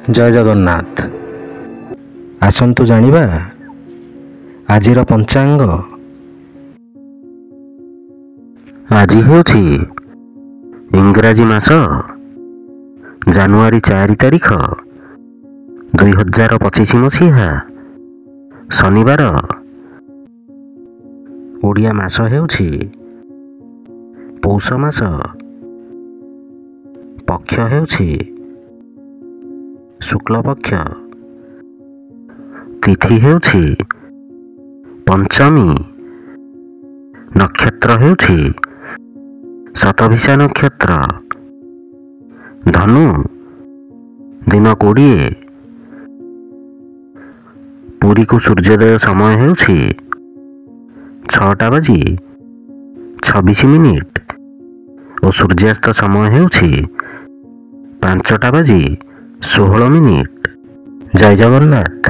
ଜୟ ଜଗନ୍ନାଥ। ଆସନ୍ତୁ ଜାଣିବା ଆଜିର ପଞ୍ଚାଙ୍ଗ। ଆଜି ହେଉଛି ଇଂରାଜୀ ମାସ ଜାନୁଆରୀ 4 ତାରିଖ 2025 ମସିହା ଶନିବାର। ଓଡ଼ିଆ ମାସ ହେଉଛି ପୌଷ ମାସ। ପକ୍ଷ ହେଉଛି ଶୁକ୍ଲପକ୍ଷ। ତିଥି ହେଉଛି ପଞ୍ଚମୀ। ନକ୍ଷତ୍ର ହେଉଛି ଶତଭିଷା ନକ୍ଷତ୍ର। ଧନୁ ଦିନ 20। ପୁରୀକୁ ସୂର୍ଯ୍ୟୋଦୟ ସମୟ ହେଉଛି 6:26 ଓ ସୂର୍ଯ୍ୟାସ୍ତ ସମୟ ହେଉଛି 5:16। ଜୟ ଜଗନ୍ନାଥ।